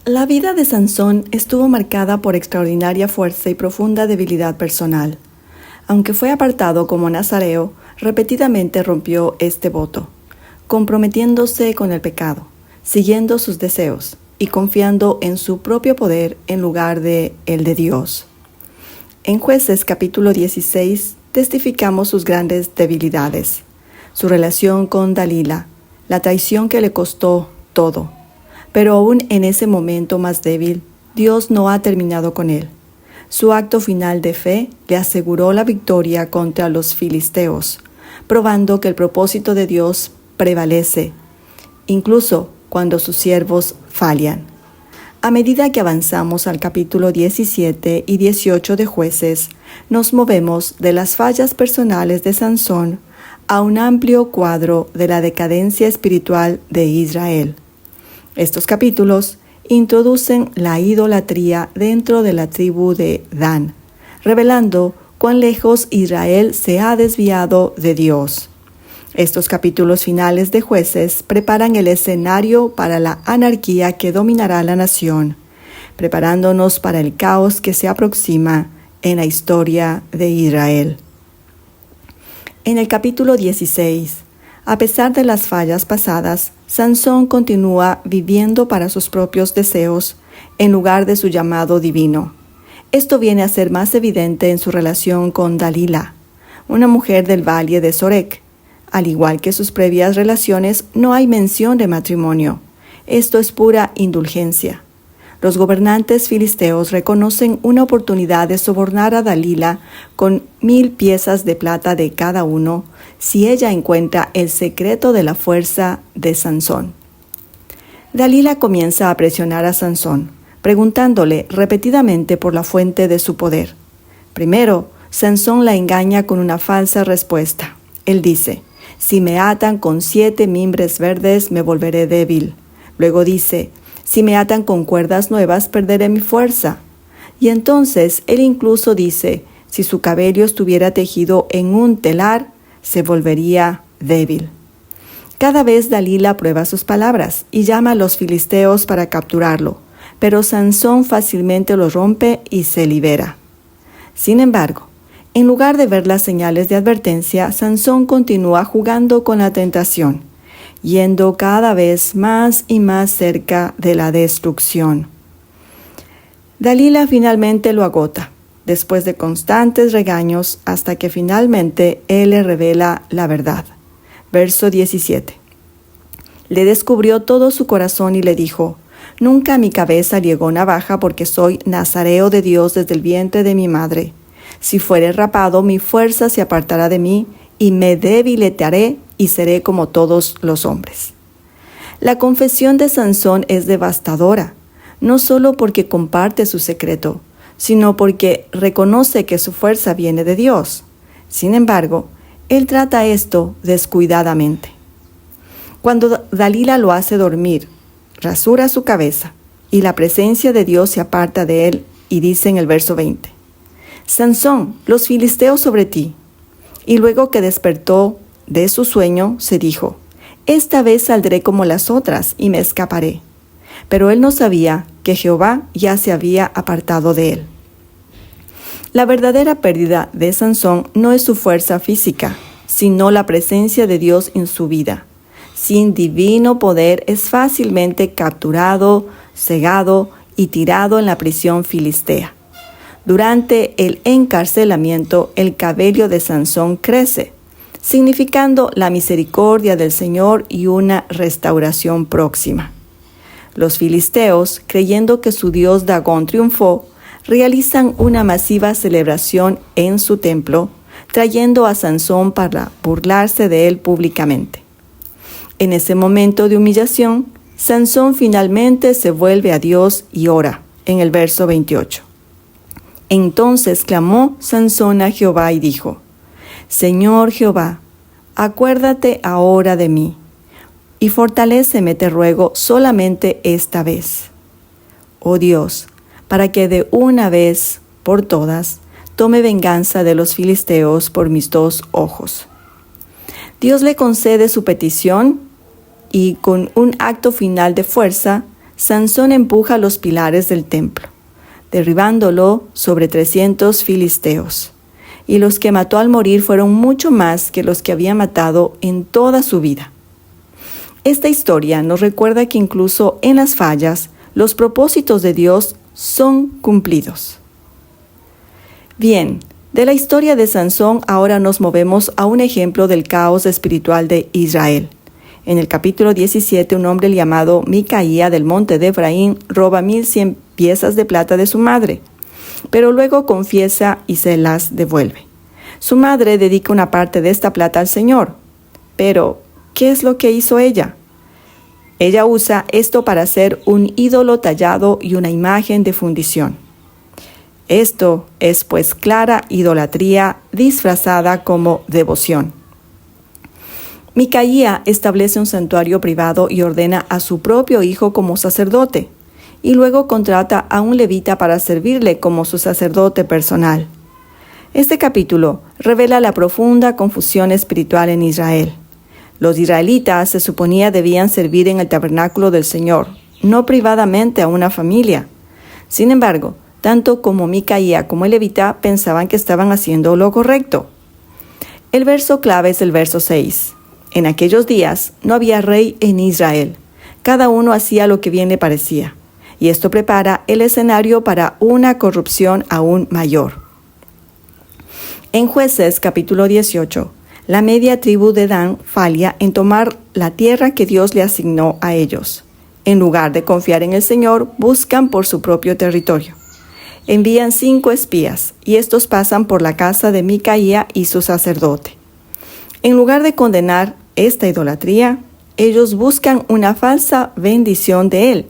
La vida de Sansón estuvo marcada por extraordinaria fuerza y profunda debilidad personal. Aunque fue apartado como nazareo, repetidamente rompió este voto, comprometiéndose con el pecado, siguiendo sus deseos y confiando en su propio poder en lugar de el de Dios. En Jueces capítulo 16 testificamos sus grandes debilidades, su relación con Dalila, la traición que le costó todo. Pero aún en ese momento más débil, Dios no ha terminado con él. Su acto final de fe le aseguró la victoria contra los filisteos, probando que el propósito de Dios prevalece, incluso cuando sus siervos fallan. A medida que avanzamos al capítulo 17 y 18 de Jueces, nos movemos de las fallas personales de Sansón a un amplio cuadro de la decadencia espiritual de Israel. Estos capítulos introducen la idolatría dentro de la tribu de Dan, revelando cuán lejos Israel se ha desviado de Dios. Estos capítulos finales de Jueces preparan el escenario para la anarquía que dominará la nación, preparándonos para el caos que se aproxima en la historia de Israel. En el capítulo 16, a pesar de las fallas pasadas, Sansón continúa viviendo para sus propios deseos en lugar de su llamado divino. Esto viene a ser más evidente en su relación con Dalila, una mujer del valle de Sorek. Al igual que sus previas relaciones, no hay mención de matrimonio. Esto es pura indulgencia. Los gobernantes filisteos reconocen una oportunidad de sobornar a Dalila con 1000 piezas de plata de cada uno si ella encuentra el secreto de la fuerza de Sansón. Dalila comienza a presionar a Sansón, preguntándole repetidamente por la fuente de su poder. Primero, Sansón la engaña con una falsa respuesta. Él dice: «Si me atan con 7 mimbres verdes, me volveré débil». Luego dice: «Si me atan con cuerdas nuevas, perderé mi fuerza». Y entonces él incluso dice: «Si su cabello estuviera tejido en un telar, se volvería débil». Cada vez Dalila prueba sus palabras y llama a los filisteos para capturarlo, pero Sansón fácilmente lo rompe y se libera. Sin embargo, en lugar de ver las señales de advertencia, Sansón continúa jugando con la tentación, yendo cada vez más y más cerca de la destrucción. Dalila finalmente lo agota, después de constantes regaños, hasta que finalmente él le revela la verdad. Verso 17. Le descubrió todo su corazón y le dijo: «Nunca a mi cabeza llegó navaja, porque soy nazareo de Dios desde el vientre de mi madre. Si fuere rapado, mi fuerza se apartará de mí, y me debilitaré y seré como todos los hombres». La confesión de Sansón es devastadora, no solo porque comparte su secreto, sino porque reconoce que su fuerza viene de Dios. Sin embargo, él trata esto descuidadamente. Cuando Dalila lo hace dormir, rasura su cabeza, y la presencia de Dios se aparta de él, y dice en el verso 20: «Sansón, los filisteos sobre ti». Y luego que despertó de su sueño, se dijo: «Esta vez saldré como las otras y me escaparé». Pero él no sabía que Jehová ya se había apartado de él. La verdadera pérdida de Sansón no es su fuerza física, sino la presencia de Dios en su vida. Sin divino poder es fácilmente capturado, cegado y tirado en la prisión filistea. Durante el encarcelamiento, el cabello de Sansón crece, significando la misericordia del Señor y una restauración próxima. Los filisteos, creyendo que su dios Dagón triunfó, realizan una masiva celebración en su templo, trayendo a Sansón para burlarse de él públicamente. En ese momento de humillación, Sansón finalmente se vuelve a Dios y ora, en el verso 28. Entonces clamó Sansón a Jehová y dijo: «Señor Jehová, acuérdate ahora de mí, y fortaléceme, te ruego, solamente esta vez. Oh Dios, para que de una vez por todas tome venganza de los filisteos por mis 2 ojos». Dios le concede su petición y con un acto final de fuerza, Sansón empuja los pilares del templo, derribándolo sobre 300 filisteos. Y los que mató al morir fueron mucho más que los que había matado en toda su vida. Esta historia nos recuerda que incluso en las fallas, los propósitos de Dios son cumplidos. Bien, de la historia de Sansón ahora nos movemos a un ejemplo del caos espiritual de Israel. En el capítulo 17, un hombre llamado Micaía del monte de Efraín roba 1,100 piezas de plata de su madre, pero luego confiesa y se las devuelve. Su madre dedica una parte de esta plata al Señor. Pero, ¿qué es lo que hizo ella? Ella usa esto para hacer un ídolo tallado y una imagen de fundición. Esto es pues clara idolatría disfrazada como devoción. Micaía establece un santuario privado y ordena a su propio hijo como sacerdote, y luego contrata a un levita para servirle como su sacerdote personal. Este capítulo revela la profunda confusión espiritual en Israel. Los israelitas se suponía debían servir en el tabernáculo del Señor, no privadamente a una familia. Sin embargo, tanto como Micaía como el levita pensaban que estaban haciendo lo correcto. El verso clave es el verso 6. En aquellos días no había rey en Israel. Cada uno hacía lo que bien le parecía. Y esto prepara el escenario para una corrupción aún mayor. En Jueces capítulo 18, la media tribu de Dan falla en tomar la tierra que Dios le asignó a ellos. En lugar de confiar en el Señor, buscan por su propio territorio. Envían 5 espías, y estos pasan por la casa de Micaía y su sacerdote. En lugar de condenar esta idolatría, ellos buscan una falsa bendición de él.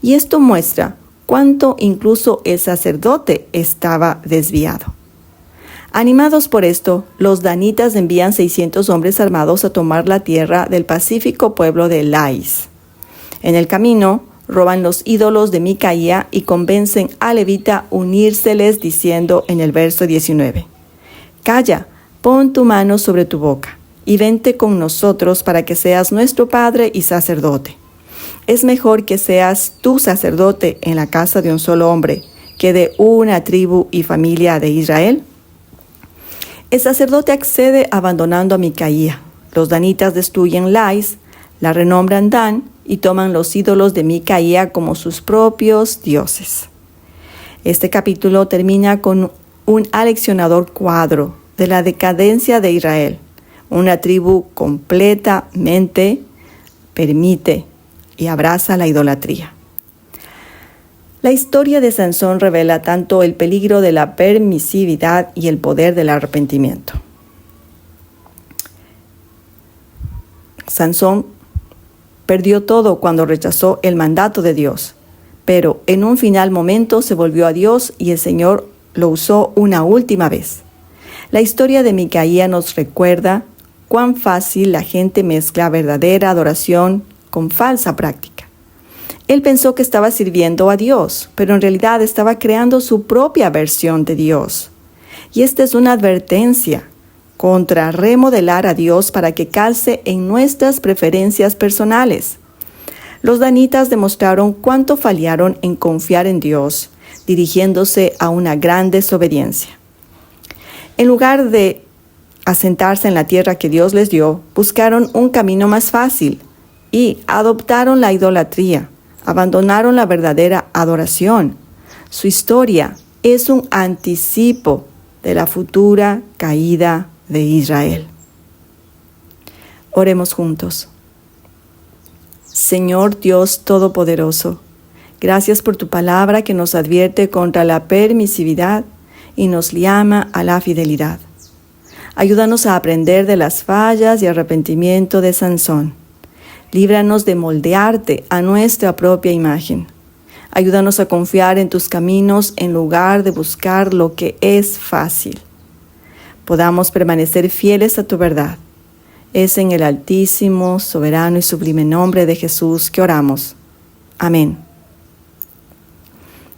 Y esto muestra cuánto incluso el sacerdote estaba desviado. Animados por esto, los danitas envían 600 hombres armados a tomar la tierra del pacífico pueblo de Lais. En el camino, roban los ídolos de Micaía y convencen a levita a unírseles diciendo en el verso 19, «Calla, pon tu mano sobre tu boca, y vente con nosotros para que seas nuestro padre y sacerdote. Es mejor que seas tú sacerdote en la casa de un solo hombre, que de una tribu y familia de Israel». El sacerdote accede abandonando a Micaía. Los danitas destruyen Lais, la renombran Dan y toman los ídolos de Micaía como sus propios dioses. Este capítulo termina con un aleccionador cuadro de la decadencia de Israel. Una tribu completamente permite y abraza la idolatría. La historia de Sansón revela tanto el peligro de la permisividad y el poder del arrepentimiento. Sansón perdió todo cuando rechazó el mandato de Dios, pero en un final momento se volvió a Dios y el Señor lo usó una última vez. La historia de Micaía nos recuerda cuán fácil la gente mezcla verdadera adoración con falsa práctica. Él pensó que estaba sirviendo a Dios, pero en realidad estaba creando su propia versión de Dios. Y esta es una advertencia contra remodelar a Dios para que calce en nuestras preferencias personales. Los danitas demostraron cuánto fallaron en confiar en Dios, dirigiéndose a una gran desobediencia. En lugar de asentarse en la tierra que Dios les dio, buscaron un camino más fácil y adoptaron la idolatría. Abandonaron la verdadera adoración. Su historia es un anticipo de la futura caída de Israel. Oremos juntos. Señor Dios Todopoderoso, gracias por tu palabra que nos advierte contra la permisividad y nos llama a la fidelidad. Ayúdanos a aprender de las fallas y arrepentimiento de Sansón. Líbranos de moldearte a nuestra propia imagen. Ayúdanos a confiar en tus caminos en lugar de buscar lo que es fácil. Podamos permanecer fieles a tu verdad. Es en el altísimo, soberano y sublime nombre de Jesús que oramos. Amén.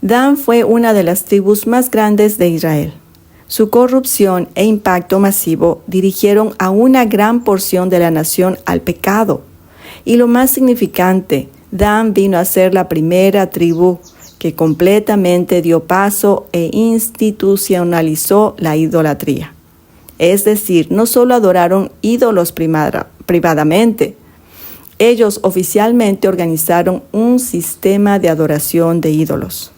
Dan fue una de las tribus más grandes de Israel. Su corrupción e impacto masivo dirigieron a una gran porción de la nación al pecado. Y lo más significante, Dan vino a ser la primera tribu que completamente dio paso e institucionalizó la idolatría. Es decir, no solo adoraron ídolos privadamente, ellos oficialmente organizaron un sistema de adoración de ídolos.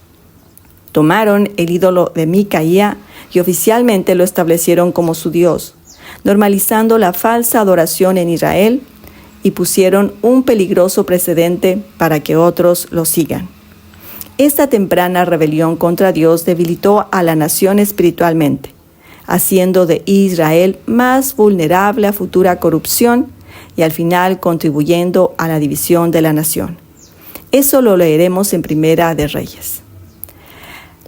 Tomaron el ídolo de Micaía y oficialmente lo establecieron como su Dios, normalizando la falsa adoración en Israel y pusieron un peligroso precedente para que otros lo sigan. Esta temprana rebelión contra Dios debilitó a la nación espiritualmente, haciendo de Israel más vulnerable a futura corrupción y al final contribuyendo a la división de la nación. Eso lo leeremos en Primera de Reyes.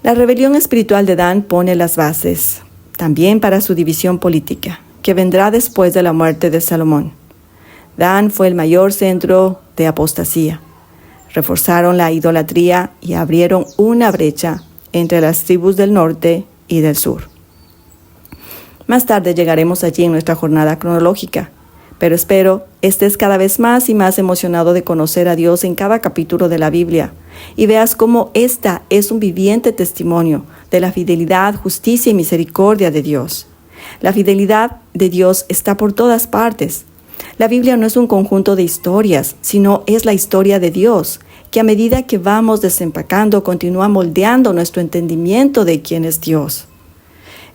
La rebelión espiritual de Dan pone las bases también para su división política, que vendrá después de la muerte de Salomón. Dan fue el mayor centro de apostasía. Reforzaron la idolatría y abrieron una brecha entre las tribus del norte y del sur. Más tarde llegaremos allí en nuestra jornada cronológica, pero espero estés cada vez más y más emocionado de conocer a Dios en cada capítulo de la Biblia y veas cómo esta es un viviente testimonio de la fidelidad, justicia y misericordia de Dios. La fidelidad de Dios está por todas partes. La Biblia no es un conjunto de historias, sino es la historia de Dios, que a medida que vamos desempacando, continúa moldeando nuestro entendimiento de quién es Dios.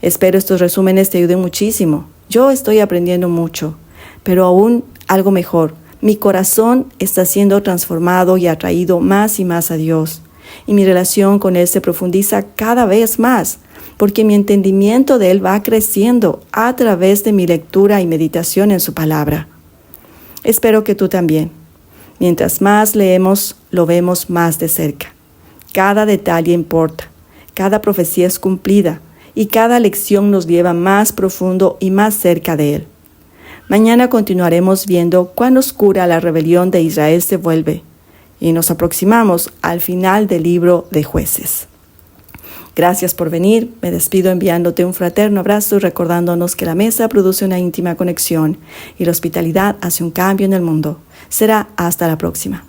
Espero estos resúmenes te ayuden muchísimo. Yo estoy aprendiendo mucho, pero aún algo mejor. Mi corazón está siendo transformado y atraído más y más a Dios, y mi relación con Él se profundiza cada vez más, porque mi entendimiento de Él va creciendo a través de mi lectura y meditación en su palabra. Espero que tú también. Mientras más leemos, lo vemos más de cerca. Cada detalle importa, cada profecía es cumplida y cada lección nos lleva más profundo y más cerca de Él. Mañana continuaremos viendo cuán oscura la rebelión de Israel se vuelve y nos aproximamos al final del libro de Jueces. Gracias por venir. Me despido enviándote un fraterno abrazo y recordándonos que la mesa produce una íntima conexión y la hospitalidad hace un cambio en el mundo. Será hasta la próxima.